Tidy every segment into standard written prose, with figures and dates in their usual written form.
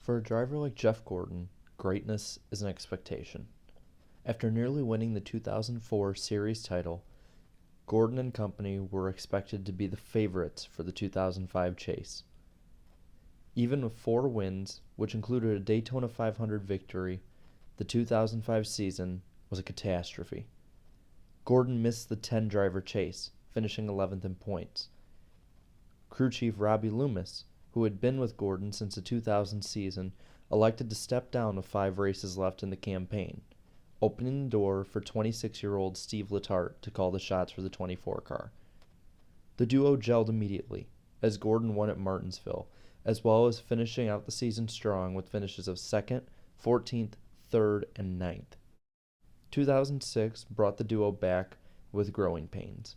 For a driver like Jeff Gordon, greatness is an expectation. After nearly winning the 2004 series title, Gordon and company were expected to be the favorites for the 2005 chase. Even with 4 wins, which included a Daytona 500 victory, the 2005 season was a catastrophe. Gordon missed the 10-driver chase, finishing 11th in points. Crew chief Robbie Loomis, who had been with Gordon since the 2000 season, elected to step down with 5 races left in the campaign, opening the door for 26-year-old Steve Letarte to call the shots for the 24 car. The duo gelled immediately, as Gordon won at Martinsville, as well as finishing out the season strong with finishes of 2nd, 14th, 3rd, and 9th. 2006 brought the duo back with growing pains.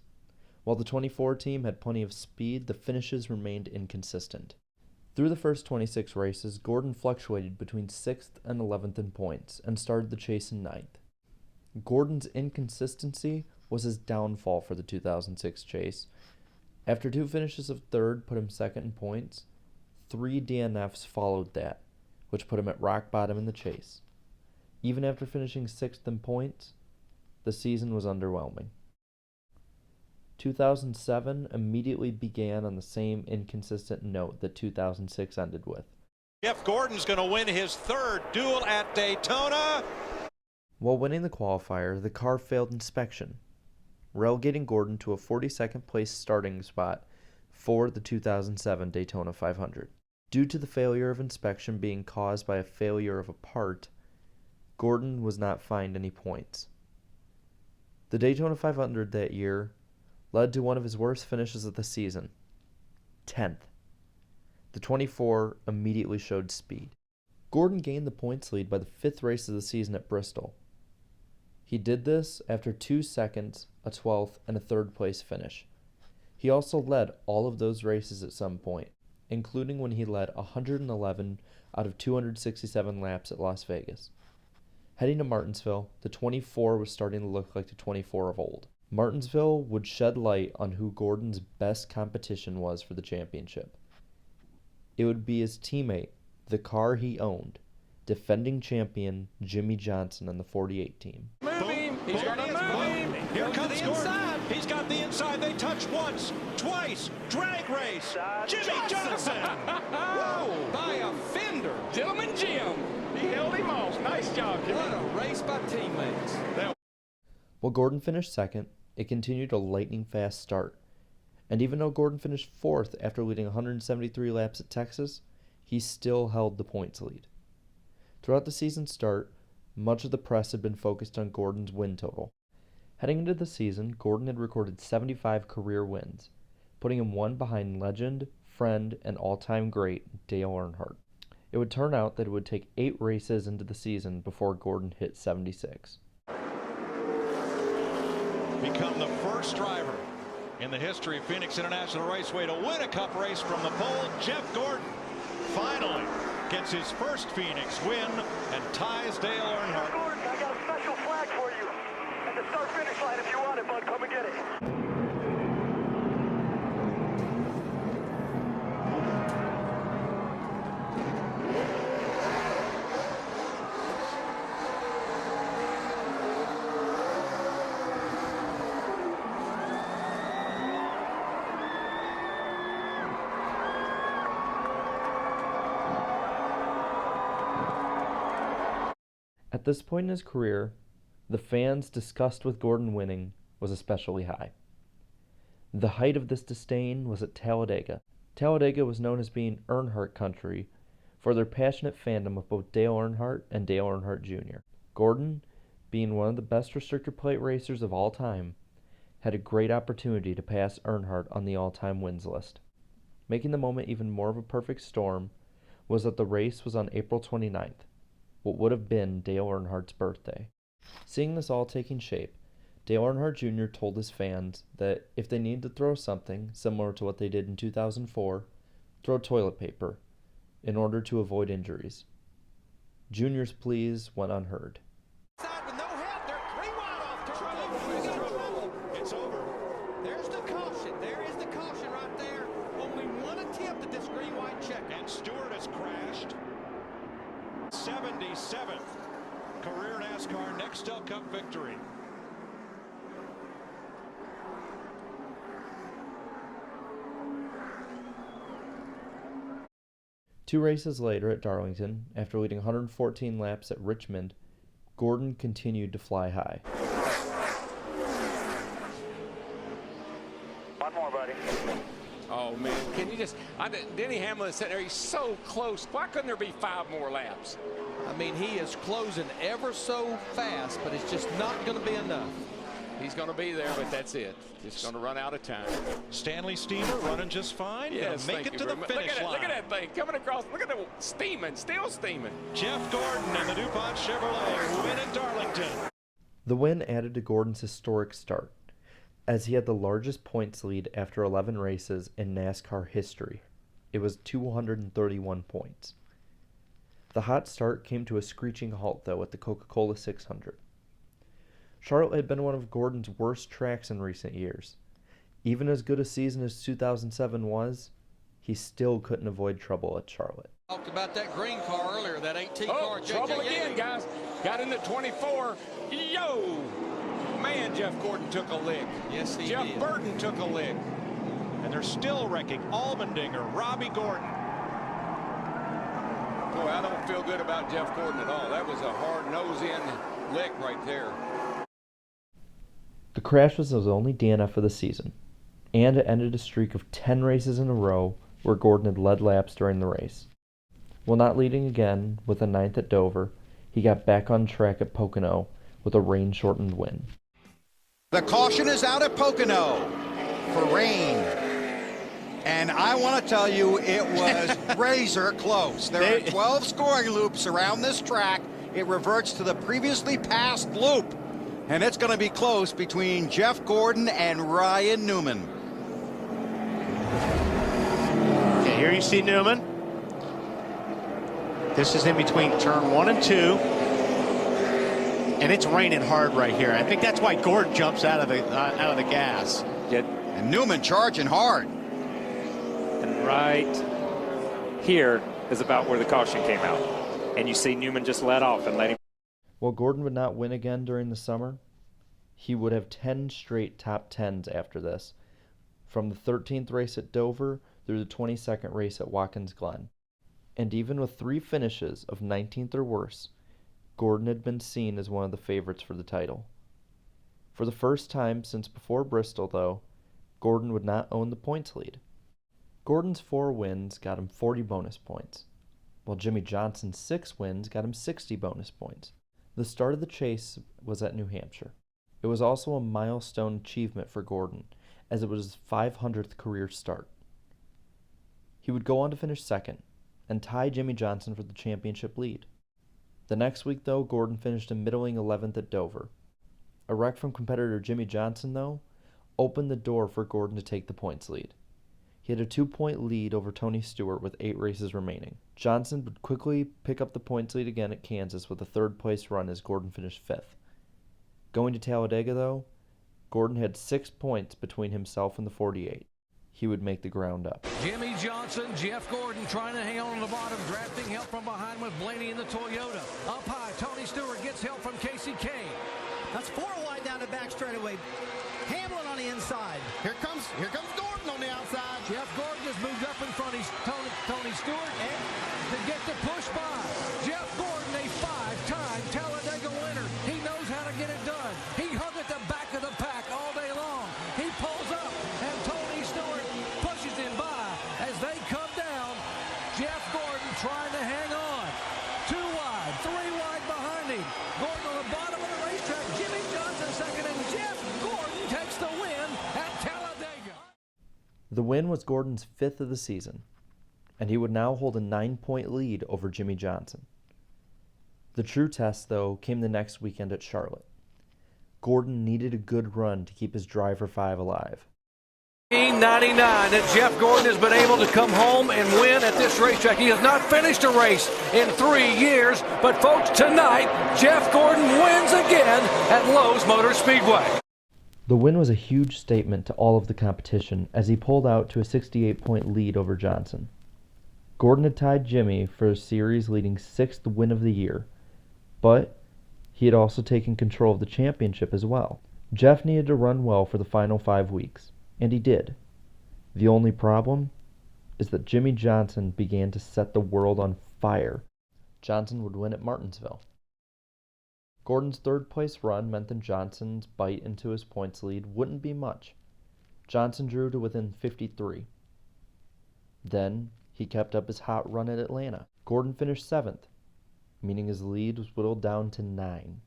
While the 24 team had plenty of speed, the finishes remained inconsistent. Through the first 26 races, Gordon fluctuated between 6th and 11th in points and started the chase in 9th. Gordon's inconsistency was his downfall for the 2006 chase. After 2 finishes of 3rd put him 2nd in points, 3 DNFs followed that, which put him at rock bottom in the chase. Even after finishing 6th in points, the season was underwhelming. 2007 immediately began on the same inconsistent note that 2006 ended with. Jeff Gordon's going to win his 3rd duel at Daytona. While winning the qualifier, the car failed inspection, relegating Gordon to a 42nd place starting spot for the 2007 Daytona 500. Due to the failure of inspection being caused by a failure of a part, Gordon was not fined any points. The Daytona 500 that year led to one of his worst finishes of the season, 10th. The 24 immediately showed speed. Gordon gained the points lead by the 5th race of the season at Bristol. He did this after 2 seconds, a 12th, and a 3rd place finish. He also led all of those races at some point, including when he led 111 out of 267 laps at Las Vegas. Heading to Martinsville, the 24 was starting to look like the 24 of old. Martinsville would shed light on who Gordon's best competition was for the championship. It would be his teammate, the car he owned, defending champion Jimmy Johnson on the 48 team. Move him! He's going to move him! Here comes Gordon! He's got the inside. They touch once, twice, drag race. Jimmy Johnson! Whoa! By a fender! Gentleman Jim! He held him off. Nice job, Jimmy. What a race by teammates. While Gordon finished 2nd, it continued a lightning-fast start. And even though Gordon finished 4th after leading 173 laps at Texas, he still held the points lead. Throughout the season start, much of the press had been focused on Gordon's win total. Heading into the season, Gordon had recorded 75 career wins, putting him one behind legend, friend, and all-time great Dale Earnhardt. It would turn out that it would take 8 races into the season before Gordon hit 76. Become the first driver in the history of Phoenix International Raceway to win a Cup race from the pole. Jeff Gordon finally gets his first Phoenix win and ties Dale Earnhardt. Gordon, I got a special flag for you at the start-finish line. If you want it, bud, come and get it. At this point in his career, the fans' disgust with Gordon winning was especially high. The height of this disdain was at Talladega. Talladega was known as being Earnhardt country for their passionate fandom of both Dale Earnhardt and Dale Earnhardt Jr. Gordon, being one of the best restrictor plate racers of all time, had a great opportunity to pass Earnhardt on the all-time wins list. Making the moment even more of a perfect storm was that the race was on April 29th. What would have been Dale Earnhardt's birthday. Seeing this all taking shape, Dale Earnhardt Jr. told his fans that if they needed to throw something similar to what they did in 2004, throw toilet paper in order to avoid injuries. Jr.'s pleas went unheard. With no help, they're 3 wide off. It's over. There's the caution. There is the caution right there. Only one attempt at this green-white check. And Stewart has crashed. 77th career NASCAR Nextel Cup victory. Two races later at Darlington, after leading 114 laps at Richmond, Gordon continued to fly high. One more, buddy. Oh, man. Can you just... Denny Hamlin is sitting there. He's so close. Why couldn't there be 5 more laps? I mean, he is closing ever so fast, but it's just not going to be enough. He's going to be there, but that's it. Just going to run out of time. Stanley Steamer running just fine. Yes, Make it to the finish line. Look at that thing coming across. Look at it steaming, still steaming. Jeff Gordon and the DuPont Chevrolet win at Darlington. The win added to Gordon's historic start, as he had the largest points lead after 11 races in NASCAR history. It was 231 points. The hot start came to a screeching halt, though, at the Coca-Cola 600. Charlotte had been one of Gordon's worst tracks in recent years. Even as good a season as 2007 was, he still couldn't avoid trouble at Charlotte. Talked about that green car earlier, that 18 car. Trouble again, guys. Got into 24. Yo! Man, Jeff Gordon took a lick. Yes, he Jeff did. Burton took a lick. And they're still wrecking Allmendinger, Robbie Gordon. Boy, I don't feel good about Jeff Gordon at all. That was a hard nose-in lick right there. The crash was his only DNF of the season, and it ended a streak of 10 races in a row where Gordon had led laps during the race. While not leading again with a 9th at Dover, he got back on track at Pocono with a rain-shortened win. The caution is out at Pocono for rain. And I want to tell you, it was razor close. There are 12 scoring loops around this track. It reverts to the previously passed loop. And it's going to be close between Jeff Gordon and Ryan Newman. Okay, here you see Newman. This is in between turn 1 and 2. And it's raining hard right here. I think that's why Gordon jumps out of the gas. And Newman charging hard. And right here is about where the caution came out. And you see Newman just let off and let him. While Gordon would not win again during the summer, he would have 10 straight top 10s after this, from the 13th race at Dover through the 22nd race at Watkins Glen. And even with 3 finishes of 19th or worse, Gordon had been seen as one of the favorites for the title. For the first time since before Bristol, though, Gordon would not own the points lead. Gordon's 4 wins got him 40 bonus points, while Jimmy Johnson's 6 wins got him 60 bonus points. The start of the chase was at New Hampshire. It was also a milestone achievement for Gordon, as it was his 500th career start. He would go on to finish second, and tie Jimmy Johnson for the championship lead. The next week, though, Gordon finished a middling 11th at Dover. A wreck from competitor Jimmy Johnson, though, opened the door for Gordon to take the points lead. He had a 2-point lead over Tony Stewart with 8 races remaining. Johnson would quickly pick up the points lead again at Kansas with a 3rd-place run as Gordon finished 5th. Going to Talladega, though, Gordon had 6 points between himself and the 48. He would make the ground up. Jimmy Johnson, Jeff Gordon trying to hang on the bottom, drafting help from behind with Blaney in the Toyota. Up high, Tony Stewart gets help from Casey Kay. That's 4 wide down the back straightaway. Hamlin on the inside. Here comes Gordon on the outside. Jeff Gordon has moved up in front of Tony Stewart and to get the push by. Jeff Gordon, a 5-time Talladega winner. He knows how to get it done. He hung at the back of the pack all day long. He pulls up and Tony Stewart pushes him by as they come down. Jeff Gordon trying to hang on. 2 wide, 3 wide behind him. Gordon on the bottom of the racetrack. Jimmy Johnson second, and Jeff Gordon takes the win at Talladega. The win was Gordon's 5th of the season, and he would now hold a 9-point lead over Jimmy Johnson. The true test, though, came the next weekend at Charlotte. Gordon needed a good run to keep his driver 5 alive. 1999 that Jeff Gordon has been able to come home and win at this racetrack. He has not finished a race in 3 years, but folks, tonight, Jeff Gordon wins again at Lowe's Motor Speedway. The win was a huge statement to all of the competition as he pulled out to a 68-point lead over Johnson. Gordon had tied Jimmy for a series-leading 6th win of the year, but he had also taken control of the championship as well. Jeff needed to run well for the final 5 weeks, and he did. The only problem is that Jimmy Johnson began to set the world on fire. Johnson would win at Martinsville. Gordon's third-place run meant that Johnson's bite into his points lead wouldn't be much. Johnson drew to within 53. Then he kept up his hot run at Atlanta. Gordon finished 7th, meaning his lead was whittled down to 9.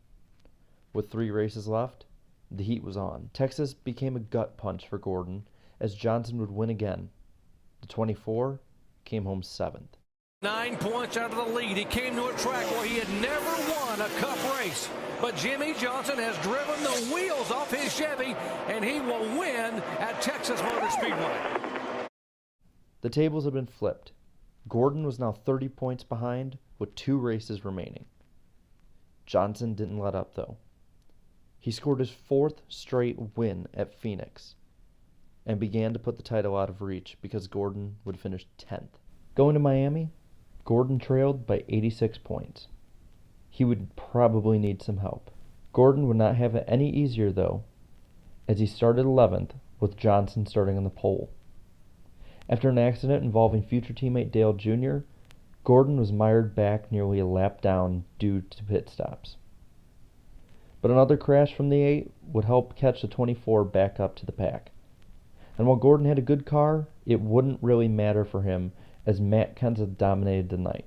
With 3 races left, the heat was on. Texas became a gut punch for Gordon as Johnson would win again. The 24 came home 7th. 9 points out of the lead. He came to a track where he had never won a Cup race. But Jimmy Johnson has driven the wheels off his Chevy, and he will win at Texas Motor Speedway. The tables had been flipped. Gordon was now 30 points behind with 2 races remaining. Johnson didn't let up, though. He scored his 4th straight win at Phoenix and began to put the title out of reach because Gordon would finish 10th. Going to Miami, Gordon trailed by 86 points. He would probably need some help. Gordon would not have it any easier, though, as he started 11th with Johnson starting on the pole. After an accident involving future teammate Dale Jr., Gordon was mired back nearly a lap down due to pit stops. But another crash from the 8 would help catch the 24 back up to the pack. And while Gordon had a good car, it wouldn't really matter for him as Matt Kenseth dominated the night.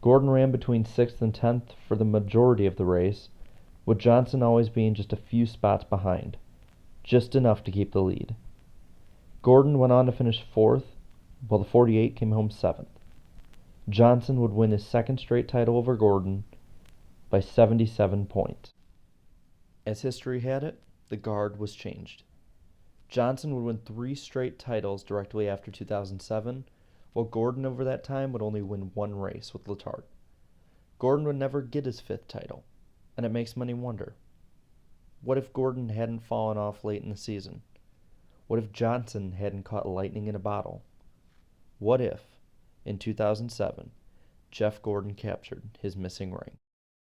Gordon ran between 6th and 10th for the majority of the race, with Johnson always being just a few spots behind, just enough to keep the lead. Gordon went on to finish 4th, while the 48 came home 7th. Johnson would win his 2nd straight title over Gordon by 77 points. As history had it, the guard was changed. Johnson would win 3 straight titles directly after 2007, while Gordon over that time would only win 1 race with Letard. Gordon would never get his 5th title, and it makes many wonder. What if Gordon hadn't fallen off late in the season? What if Johnson hadn't caught lightning in a bottle? What if, in 2007, Jeff Gordon captured his missing ring?